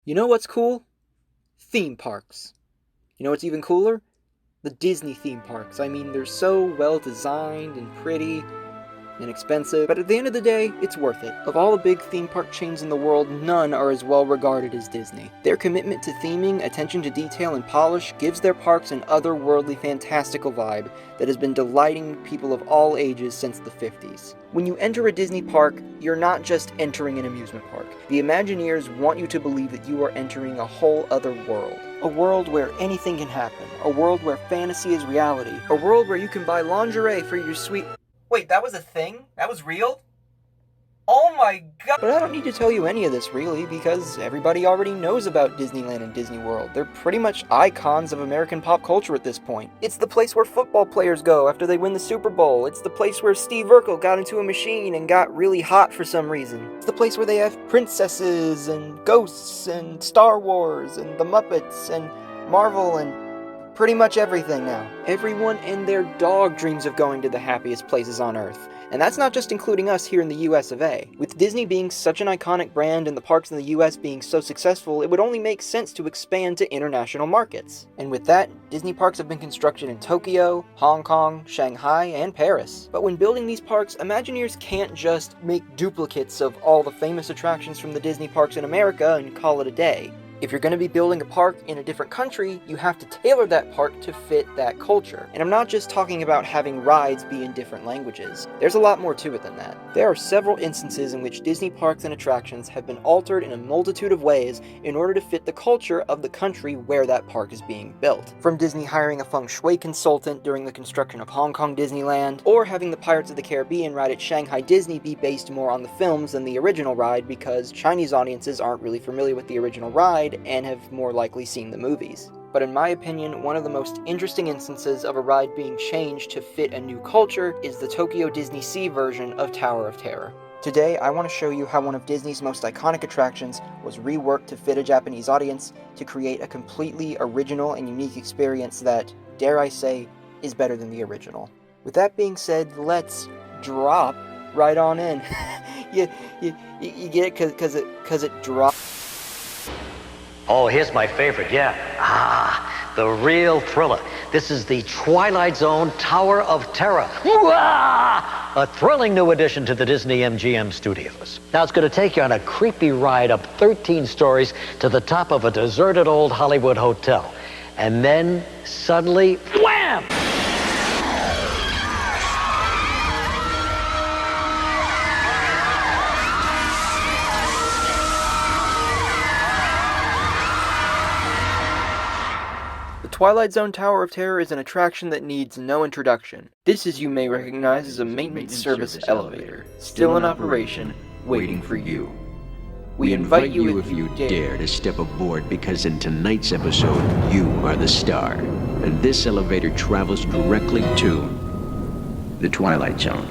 You know what's cool? Theme parks. You know what's even cooler? The Disney theme parks. I mean, they're so well designed and pretty and expensive, but at the end of the day, it's worth it. Of all the big theme park chains in the world, none are as well regarded as Disney. Their commitment to theming, attention to detail, and polish gives their parks an otherworldly, fantastical vibe that has been delighting people of all ages since the 50s. When you enter a Disney park, you're not just entering an amusement park. The Imagineers want you to believe that you are entering a whole other world. A world where anything can happen. A world where fantasy is reality. A world where you can buy lingerie for your sweet... Wait, that was a thing? That was real? Oh my god! But I don't need to tell you any of this, really, because everybody already knows about Disneyland and Disney World. They're pretty much icons of American pop culture at this point. It's the place where football players go after they win the Super Bowl. It's the place where Steve Urkel got into a machine and got really hot for some reason. It's the place where they have princesses and ghosts and Star Wars and the Muppets and Marvel and pretty much everything now. Everyone and their dog dreams of going to the happiest places on Earth. And that's not just including us here in the US of A. With Disney being such an iconic brand and the parks in the US being so successful, it would only make sense to expand to international markets. And with that, Disney parks have been constructed in Tokyo, Hong Kong, Shanghai, and Paris. But when building these parks, Imagineers can't just make duplicates of all the famous attractions from the Disney parks in America and call it a day. If you're going to be building a park in a different country, you have to tailor that park to fit that culture. And I'm not just talking about having rides be in different languages. There's a lot more to it than that. There are several instances in which Disney parks and attractions have been altered in a multitude of ways in order to fit the culture of the country where that park is being built. From Disney hiring a feng shui consultant during the construction of Hong Kong Disneyland, or having the Pirates of the Caribbean ride at Shanghai Disney be based more on the films than the original ride because Chinese audiences aren't really familiar with the original ride and have more likely seen the movies. But in my opinion, one of the most interesting instances of a ride being changed to fit a new culture is the Tokyo DisneySea version of Tower of Terror. Today, I want to show you how one of Disney's most iconic attractions was reworked to fit a Japanese audience to create a completely original and unique experience that, dare I say, is better than the original. With that being said, let's drop right on in. you get it? Cause it drops. Oh, here's my favorite, yeah. The real thriller. This is the Twilight Zone Tower of Terror. A thrilling new addition to the Disney MGM studios. Now it's going to take you on a creepy ride up 13 stories to the top of a deserted old Hollywood hotel. And then, suddenly, wham! Twilight Zone Tower of Terror is an attraction that needs no introduction. This, as you may recognize, is a maintenance service elevator, still in operation, waiting for you. We invite you if you dare to step aboard, because in tonight's episode, you are the star. And this elevator travels directly to the Twilight Zone.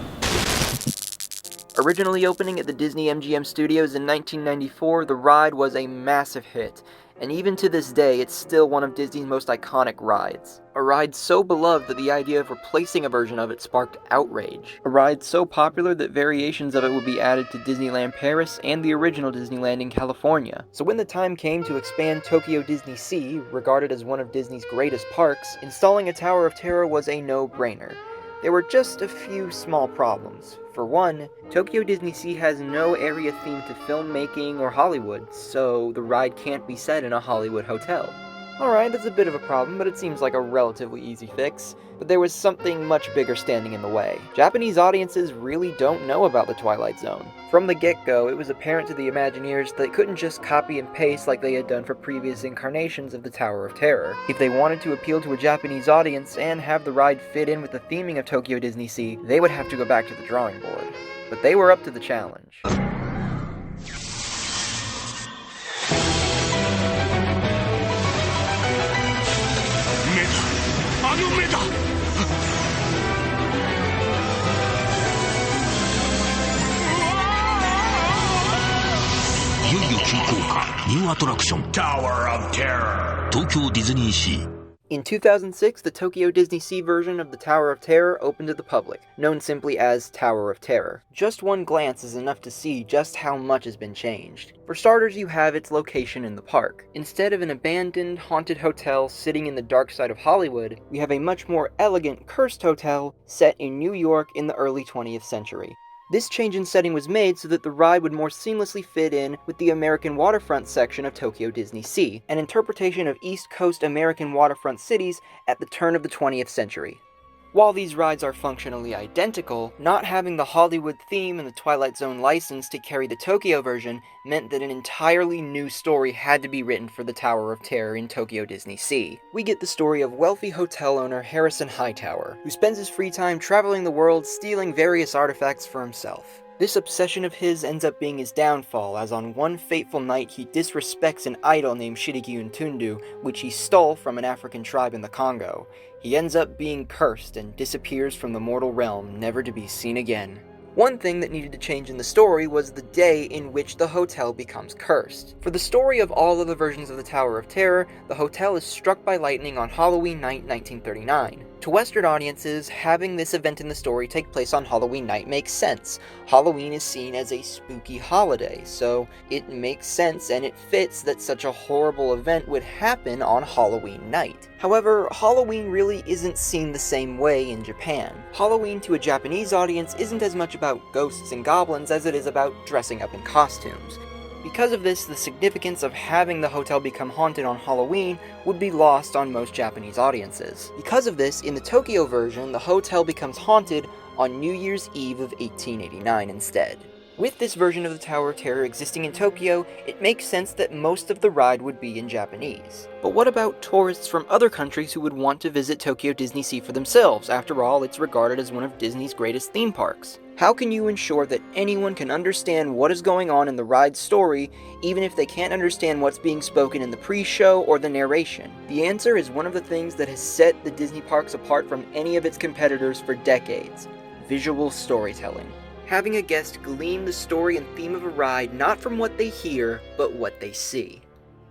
Originally opening at the Disney MGM Studios in 1994, the ride was a massive hit. And even to this day, it's still one of Disney's most iconic rides. A ride so beloved that the idea of replacing a version of it sparked outrage. A ride so popular that variations of it would be added to Disneyland Paris and the original Disneyland in California. So when the time came to expand Tokyo DisneySea, regarded as one of Disney's greatest parks, installing a Tower of Terror was a no-brainer. There were just a few small problems. For one, Tokyo DisneySea has no area themed to filmmaking or Hollywood, so the ride can't be set in a Hollywood hotel. Alright, that's a bit of a problem, but it seems like a relatively easy fix. But there was something much bigger standing in the way. Japanese audiences really don't know about the Twilight Zone. From the get-go, it was apparent to the Imagineers that they couldn't just copy and paste like they had done for previous incarnations of the Tower of Terror. If they wanted to appeal to a Japanese audience and have the ride fit in with the theming of Tokyo DisneySea, they would have to go back to the drawing board. But they were up to the challenge. Tower of Terror 東京ディズニーシー In 2006, the Tokyo DisneySea version of the Tower of Terror opened to the public, known simply as Tower of Terror. Just one glance is enough to see just how much has been changed. For starters, you have its location in the park. Instead of an abandoned, haunted hotel sitting in the dark side of Hollywood, we have a much more elegant, cursed hotel set in New York in the early 20th century. This change in setting was made so that the ride would more seamlessly fit in with the American waterfront section of Tokyo DisneySea, an interpretation of East Coast American waterfront cities at the turn of the 20th century. While these rides are functionally identical, not having the Hollywood theme and the Twilight Zone license to carry the Tokyo version meant that an entirely new story had to be written for the Tower of Terror in Tokyo DisneySea. We get the story of wealthy hotel owner Harrison Hightower, who spends his free time traveling the world stealing various artifacts for himself. This obsession of his ends up being his downfall, as on one fateful night he disrespects an idol named Shirigi Untundu, which he stole from an African tribe in the Congo. He ends up being cursed and disappears from the mortal realm, never to be seen again. One thing that needed to change in the story was the day in which the hotel becomes cursed. For the story of all other versions of the Tower of Terror, the hotel is struck by lightning on Halloween night 1939. To Western audiences, having this event in the story take place on Halloween night makes sense. Halloween is seen as a spooky holiday, so it makes sense and it fits that such a horrible event would happen on Halloween night. However, Halloween really isn't seen the same way in Japan. Halloween to a Japanese audience isn't as much about ghosts and goblins as it is about dressing up in costumes. Because of this, the significance of having the hotel become haunted on Halloween would be lost on most Japanese audiences. Because of this, in the Tokyo version, the hotel becomes haunted on New Year's Eve of 1889 instead. With this version of the Tower of Terror existing in Tokyo, it makes sense that most of the ride would be in Japanese. But what about tourists from other countries who would want to visit Tokyo DisneySea for themselves? After all, it's regarded as one of Disney's greatest theme parks. How can you ensure that anyone can understand what is going on in the ride's story, even if they can't understand what's being spoken in the pre-show or the narration? The answer is one of the things that has set the Disney parks apart from any of its competitors for decades: visual storytelling. Having a guest glean the story and theme of a ride not from what they hear, but what they see.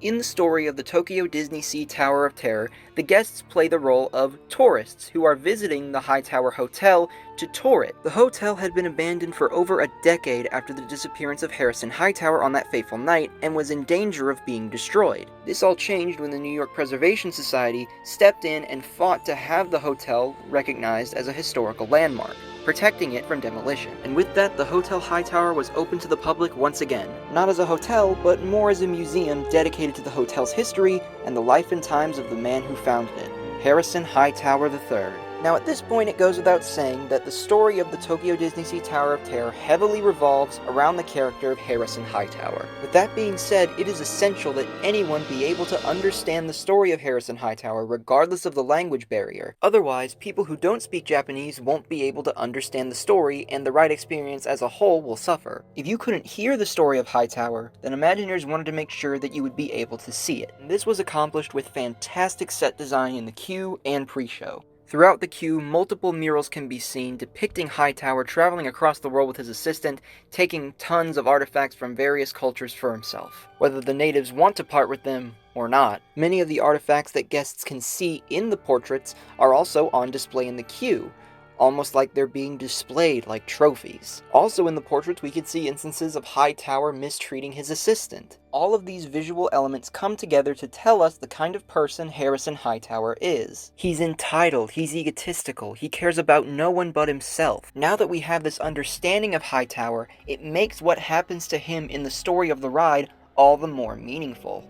In the story of the Tokyo DisneySea Tower of Terror, the guests play the role of tourists who are visiting the Hightower Hotel to tour it. The hotel had been abandoned for over a decade after the disappearance of Harrison Hightower on that fateful night and was in danger of being destroyed. This all changed when the New York Preservation Society stepped in and fought to have the hotel recognized as a historical landmark, protecting it from demolition. And with that, the Hotel Hightower was open to the public once again. Not as a hotel, but more as a museum dedicated to the hotel's history and the life and times of the man who founded it, Harrison Hightower III. Now at this point it goes without saying that the story of the Tokyo DisneySea Tower of Terror heavily revolves around the character of Harrison Hightower. With that being said, it is essential that anyone be able to understand the story of Harrison Hightower regardless of the language barrier. Otherwise, people who don't speak Japanese won't be able to understand the story, and the ride experience as a whole will suffer. If you couldn't hear the story of Hightower, then Imagineers wanted to make sure that you would be able to see it. And this was accomplished with fantastic set design in the queue and pre-show. Throughout the queue, multiple murals can be seen depicting Hightower traveling across the world with his assistant, taking tons of artifacts from various cultures for himself, whether the natives want to part with them or not. Many of the artifacts that guests can see in the portraits are also on display in the queue, almost like they're being displayed like trophies. Also in the portraits we could see instances of Hightower mistreating his assistant. All of these visual elements come together to tell us the kind of person Harrison Hightower is. He's entitled, he's egotistical, he cares about no one but himself. Now that we have this understanding of Hightower, it makes what happens to him in the story of the ride all the more meaningful.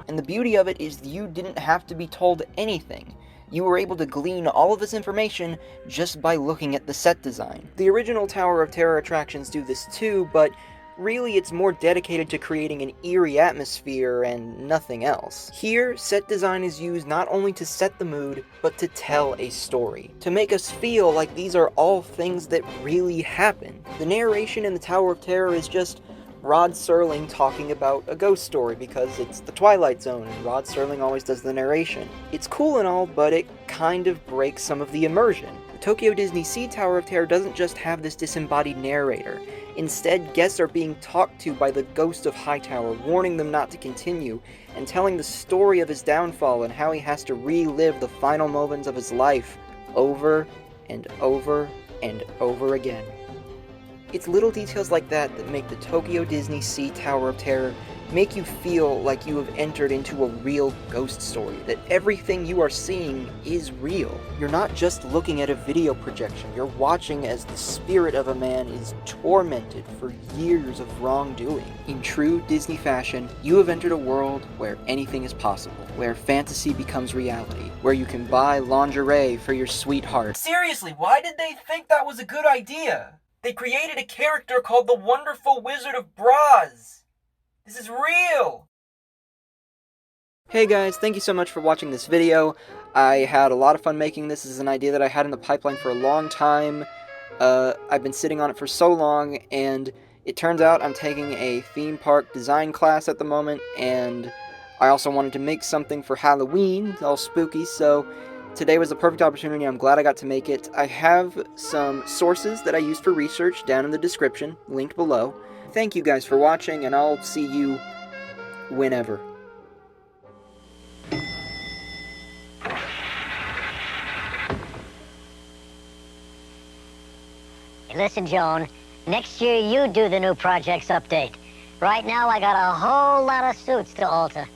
And the beauty of it is you didn't have to be told anything. You were able to glean all of this information just by looking at the set design. The original Tower of Terror attractions do this too, but really it's more dedicated to creating an eerie atmosphere and nothing else. Here, set design is used not only to set the mood, but to tell a story, to make us feel like these are all things that really happened. The narration in the Tower of Terror is just Rod Serling talking about a ghost story because it's the Twilight Zone and Rod Serling always does the narration. It's cool and all, but it kind of breaks some of the immersion. The Tokyo DisneySea Tower of Terror doesn't just have this disembodied narrator. Instead, guests are being talked to by the ghost of Hightower, warning them not to continue, and telling the story of his downfall and how he has to relive the final moments of his life over and over and over again. It's little details like that that make the Tokyo DisneySea Tower of Terror make you feel like you have entered into a real ghost story, that everything you are seeing is real. You're not just looking at a video projection, you're watching as the spirit of a man is tormented for years of wrongdoing. In true Disney fashion, you have entered a world where anything is possible, where fantasy becomes reality, where you can buy lingerie for your sweetheart. Seriously, why did they think that was a good idea? They created a character called the Wonderful Wizard of Braz. This is real! Hey guys, thank you so much for watching this video. I had a lot of fun making this. This is an idea that I had in the pipeline for a long time. I've been sitting on it for so long, and it turns out I'm taking a theme park design class at the moment, and I also wanted to make something for Halloween, all spooky, so today was a perfect opportunity. I'm glad I got to make it. I have some sources that I used for research down in the description, linked below. Thank you guys for watching, and I'll see you whenever. Listen, Joan, next year you do the new projects update. Right now I got a whole lot of suits to alter.